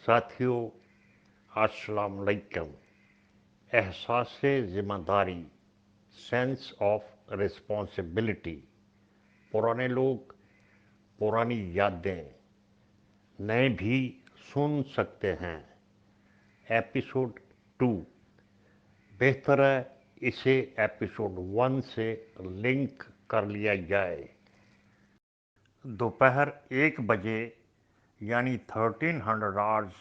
साथियों, अस्सलाम वालेकुम। एहसास ज़िम्मेदारी, सेंस ऑफ रिस्पॉन्सिबिलिटी। पुराने लोग, पुरानी यादें नए भी सुन सकते हैं। एपिसोड 2। बेहतर है इसे एपिसोड 1 से लिंक कर लिया जाए। दोपहर 1 बजे यानी 1300 आवर्स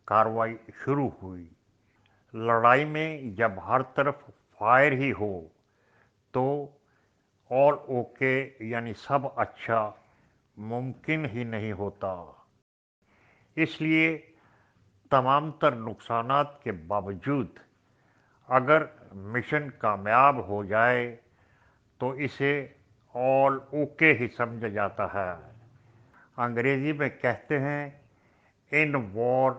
कार्रवाई शुरू हुई। लड़ाई में जब हर तरफ फायर ही हो तो ऑल ओके यानी सब अच्छा मुमकिन ही नहीं होता। इसलिए तमाम तर नुकसानात के बावजूद अगर मिशन कामयाब हो जाए तो इसे ऑल ओके ही समझा जाता है। अंग्रेजी में कहते हैं in war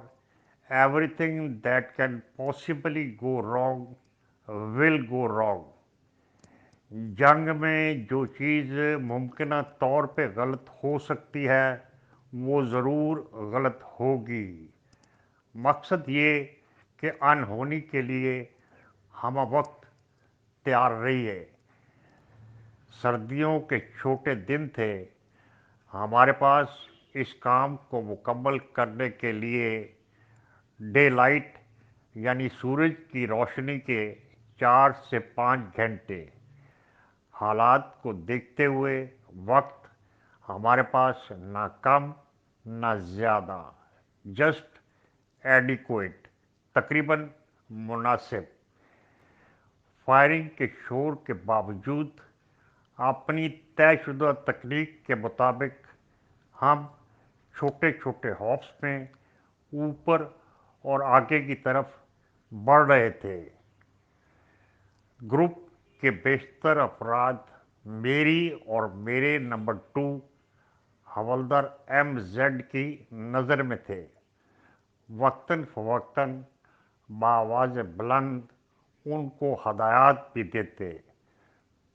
everything that can possibly go wrong will go wrong. जंग में जो चीज़ मुमकिन तौर पे गलत हो सकती है वो ज़रूर गलत होगी। मकसद ये कि अनहोनी के लिए हम वक्त तैयार रहिए। सर्दियों के छोटे दिन थे। हमारे पास इस काम को मुकम्मल करने के लिए डे लाइट यानी सूरज की रोशनी के 4 से 5 घंटे। हालात को देखते हुए वक्त हमारे पास ना कम ना ज़्यादा, जस्ट एडिक्वेट, तकरीबन मुनासिब। फायरिंग के शोर के बावजूद अपनी तयशुदा तकनीक के मुताबिक हम छोटे छोटे हॉप्स में ऊपर और आगे की तरफ बढ़ रहे थे। ग्रुप के बेशतर अफराद मेरी और मेरे नंबर 2 हवलदार MZ की नज़र में थे। वक्तन फ़वक्तन बावाज़ बुलंद उनको हदायत भी देते,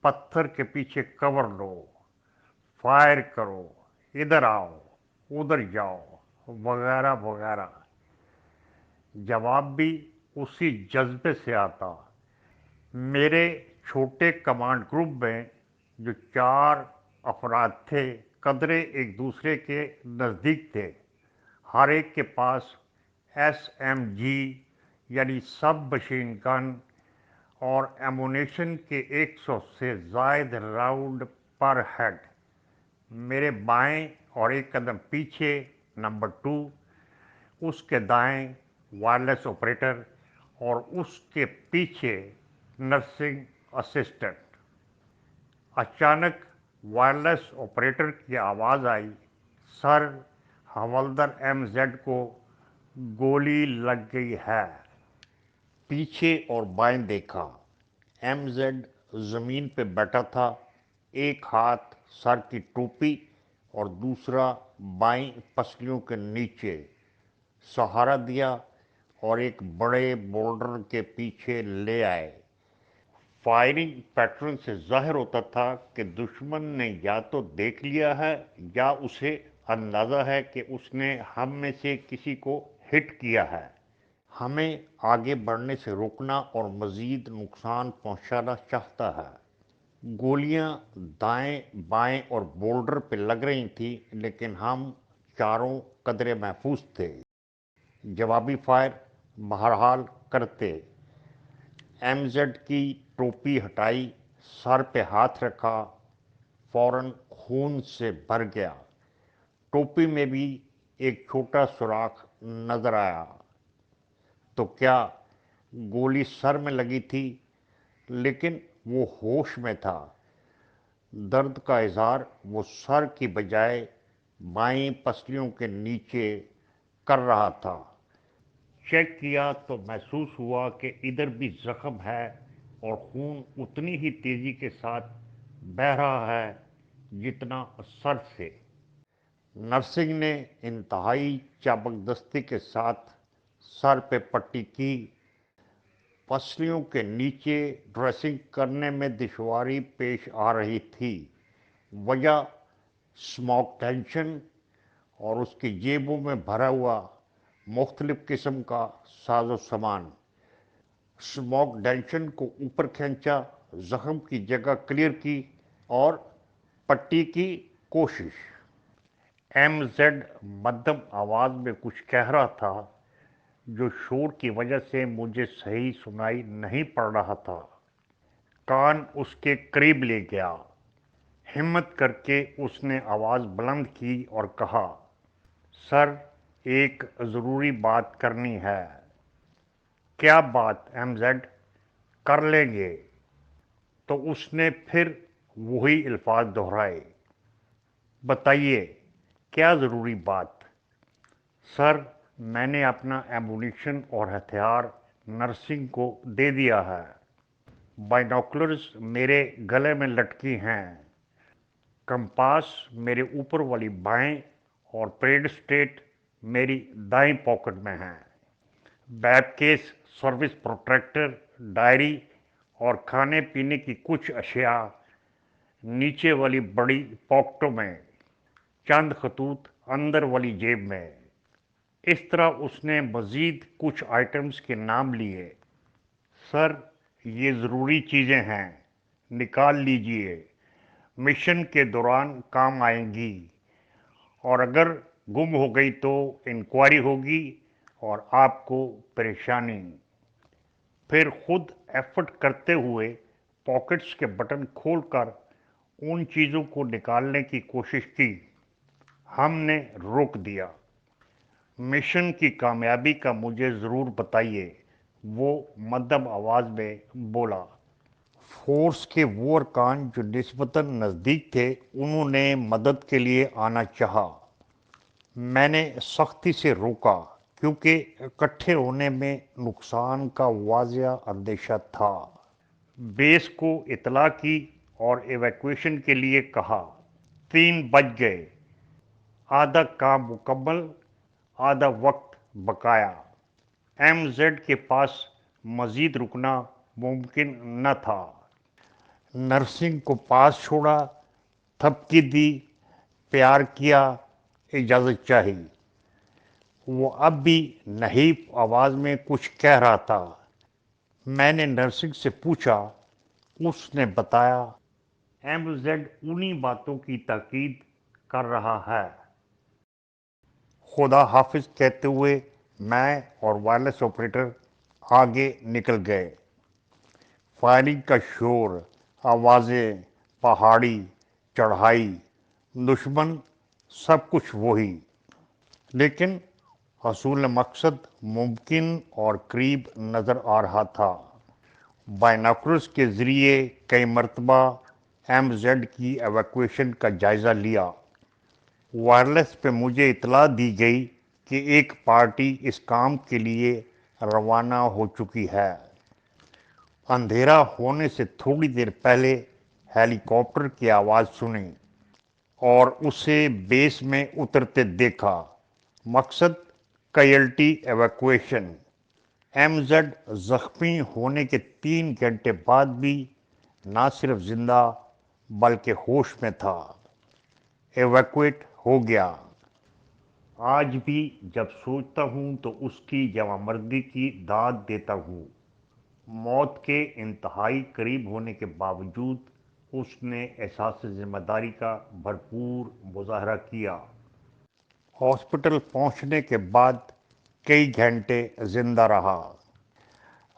पत्थर के पीछे कवर लो, फायर करो, इधर आओ, उधर जाओ, वगैरह वगैरह। जवाब भी उसी जज्बे से आता। मेरे छोटे कमांड ग्रुप में जो 4 अफराद थे, कदरे एक दूसरे के नज़दीक थे। हर एक के पास SMG यानी सब मशीन गन और एमुनेशन के 100 से ज़ायद राउंड पर हेड। मेरे बाएं और एक कदम पीछे नंबर 2, उसके दाएं वायरलेस ऑपरेटर और उसके पीछे नर्सिंग असिस्टेंट। अचानक वायरलेस ऑपरेटर की आवाज़ आई, सर, हवलदार MZ को गोली लग गई है। पीछे और बाएं देखा। MZ ज़मीन पे बैठा था, एक हाथ सर की टोपी और दूसरा बाईं पसलियों के नीचे। सहारा दिया और एक बड़े बोल्डर के पीछे ले आए। फायरिंग पैटर्न से जाहिर होता था कि दुश्मन ने या तो देख लिया है या उसे अंदाज़ा है कि उसने हम में से किसी को हिट किया है। हमें आगे बढ़ने से रोकना और मज़ीद नुकसान पहुंचाना चाहता है। गोलियां दाएं बाएं और बोल्डर पे लग रही थी, लेकिन हम चारों कदरे महफूज थे। जवाबी फायर बहरहाल करते। MZ की टोपी हटाई, सर पे हाथ रखा, फौरन खून से भर गया। टोपी में भी एक छोटा सुराख नजर आया। तो क्या गोली सर में लगी थी? लेकिन वो होश में था। दर्द का इजहार वो सर की बजाय बाईं पसलियों के नीचे कर रहा था। चेक किया तो महसूस हुआ कि इधर भी जख्म है और खून उतनी ही तेजी के साथ बह रहा है जितना सर से। नर्सिंग ने इंतहाई चाबकदस्ती के साथ सर पे पट्टी की। पसलियों के नीचे ड्रेसिंग करने में दुश्वारी पेश आ रही थी। वजह स्मोक टेंशन और उसकी जेबों में भरा हुआ مختلف قسم کا ساز و سامان، اسموک ڈینشن کو اوپر کھینچا، زخم کی جگہ کلیئر کی اور پٹی کی کوشش۔ ایم زیڈ مدھم آواز میں کچھ کہہ رہا تھا جو شور کی وجہ سے مجھے صحیح سنائی نہیں پڑ رہا تھا۔ کان اس کے قریب لے گیا۔ ہمت کر کے اس نے آواز بلند کی اور کہا، سر، ایک ضروری بات کرنی ہے۔ کیا بات ایم زیڈ؟ کر لیں گے۔ تو اس نے پھر وہی الفاظ دہرائے، بتائیے کیا ضروری بات؟ سر، میں نے اپنا ایمونیشن اور ہتھیار نرسنگ کو دے دیا ہے۔ بائنوکولرز میرے گلے میں لٹکی ہیں، کمپاس میرے اوپر والی بائیں اور پریڈ اسٹیٹ میری دائیں پاکٹ میں ہے۔ Bib case, service protractor, diary اور کھانے پینے کی کچھ اشیاء نیچے والی بڑی پاکٹوں میں، چند خطوط اندر والی جیب میں۔ اس طرح اس نے مزید کچھ آئٹمز کے نام لیے۔ سر، یہ ضروری چیزیں ہیں، نکال لیجئے، مشن کے دوران کام آئیں گی، اور اگر گم ہو گئی تو انکوائری ہوگی اور آپ کو پریشانی۔ پھر خود ایفرٹ کرتے ہوئے پاکٹس کے بٹن کھول کر ان چیزوں کو نکالنے کی کوشش کی۔ ہم نے روک دیا۔ مشن کی کامیابی کا مجھے ضرور بتائیے، وہ مدھم آواز میں بولا۔ فورس کے وہ ارکان جو نسبتاً نزدیک تھے انہوں نے مدد کے لیے آنا چاہا۔ میں نے سختی سے روکا کیونکہ اکٹھے ہونے میں نقصان کا واضح اندیشہ تھا۔ بیس کو اطلاع کی اور ایویکویشن کے لیے کہا۔ 3 بج گئے، آدھا کام مکمل، آدھا وقت بقایا۔ ایم زیڈ کے پاس مزید رکنا ممکن نہ تھا۔ نرسنگ کو پاس چھوڑا، تھپکی دی، پیار کیا، اجازت چاہی۔ وہ اب بھی نحیف آواز میں کچھ کہہ رہا تھا۔ میں نے نرسنگ سے پوچھا۔ اس نے بتایا، ایم زیڈ انہی باتوں کی تاکید کر رہا ہے۔ خدا حافظ کہتے ہوئے میں اور وائرلیس آپریٹر آگے نکل گئے۔ فائرنگ کا شور، آوازیں، پہاڑی، چڑھائی، دشمن، سب کچھ وہی، لیکن حصول مقصد ممکن اور قریب نظر آ رہا تھا۔ بائنوکولرز کے ذریعے کئی مرتبہ ایم زیڈ کی ایویکویشن کا جائزہ لیا۔ وائرلیس پہ مجھے اطلاع دی گئی کہ ایک پارٹی اس کام کے لیے روانہ ہو چکی ہے۔ اندھیرا ہونے سے تھوڑی دیر پہلے ہیلی کاپٹر کی آواز سنی اور اسے بیس میں اترتے دیکھا۔ مقصد کیجولٹی ایویکویشن۔ ایم زیڈ زخمی ہونے کے 3 گھنٹے بعد بھی نہ صرف زندہ بلکہ ہوش میں تھا۔ ایویکویٹ ہو گیا۔ آج بھی جب سوچتا ہوں تو اس کی جواں مردی کی داد دیتا ہوں۔ موت کے انتہائی قریب ہونے کے باوجود اس نے احساس ذمہ داری کا بھرپور مظاہرہ کیا۔ ہاسپٹل پہنچنے کے بعد کئی گھنٹے زندہ رہا۔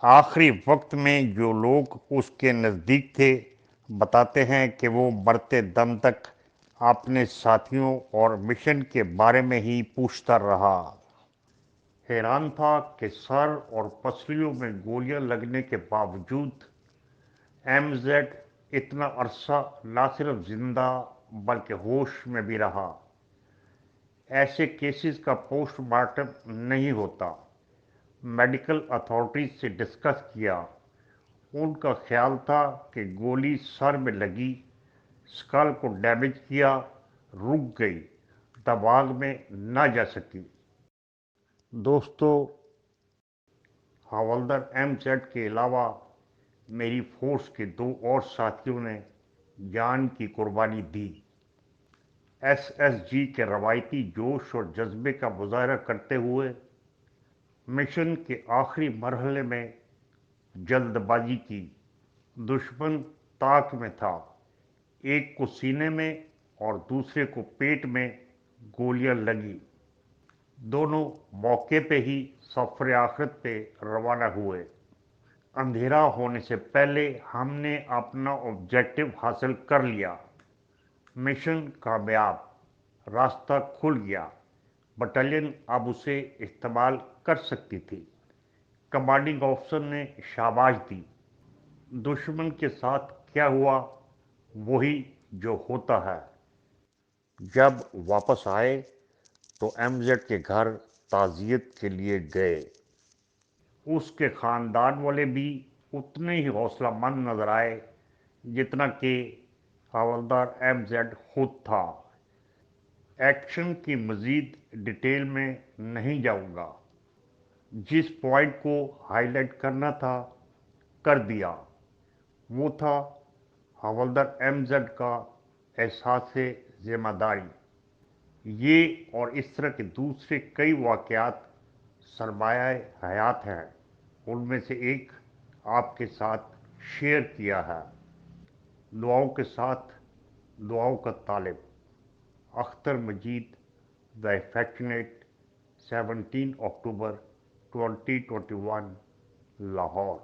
آخری وقت میں جو لوگ اس کے نزدیک تھے بتاتے ہیں کہ وہ مرتے دم تک اپنے ساتھیوں اور مشن کے بارے میں ہی پوچھتا رہا۔ حیران تھا کہ سر اور پسلیوں میں گولیاں لگنے کے باوجود ایم زیڈ اتنا عرصہ نہ صرف زندہ بلکہ ہوش میں بھی رہا۔ ایسے کیسز کا پوسٹ مارٹم نہیں ہوتا۔ میڈیکل اتھارٹیز سے ڈسکس کیا۔ ان کا خیال تھا کہ گولی سر میں لگی، اسکل کو ڈیمیج کیا، رک گئی، دماغ میں نہ جا سکی۔ دوستو، حوالدار ایم زیڈ کے علاوہ میری فورس کے 2 اور ساتھیوں نے جان کی قربانی دی۔ ایس ایس جی کے روایتی جوش اور جذبے کا مظاہرہ کرتے ہوئے मिशन के आखिरी मरहले में जल्दबाजी की। दुश्मन ताक में था, एक को सीने में और दूसरे को पेट में गोलियां लगी। दोनों मौके पे ही सफर आखिरत पे रवाना हुए। अंधेरा होने से पहले हमने अपना ऑब्जेक्टिव हासिल कर लिया। मिशन कामयाब, रास्ता खुल गया। बटालियन अब उसे इस्तेमाल कर सकती थी। कमांडिंग ऑफिसर ने शाबाश दी। दुश्मन के साथ क्या हुआ वही जो होता है। जब वापस आए तो एमजेड के घर ताज़ियत के लिए गए। उसके ख़ानदान वाले भी उतने ही हौसलामंद नजर आए जितना कि हवलदार एमजेड खुद था। एक्शन की मज़ीद डिटेल में नहीं जाऊंगा, जिस पॉइंट को हाईलाइट करना था कर दिया। वो था हवलदार एमजेड का एहसास ज़िम्मेदारी। ये और इस तरह के दूसरे कई वाक़यात सरमाया हयात हैं। उनमें से एक आपके साथ शेयर किया है। दुआओं के साथ दुआओं का तालिब, अख्तर मजीद, द एफेक्शनेट, 17 अक्टूबर 2021, लाहौर।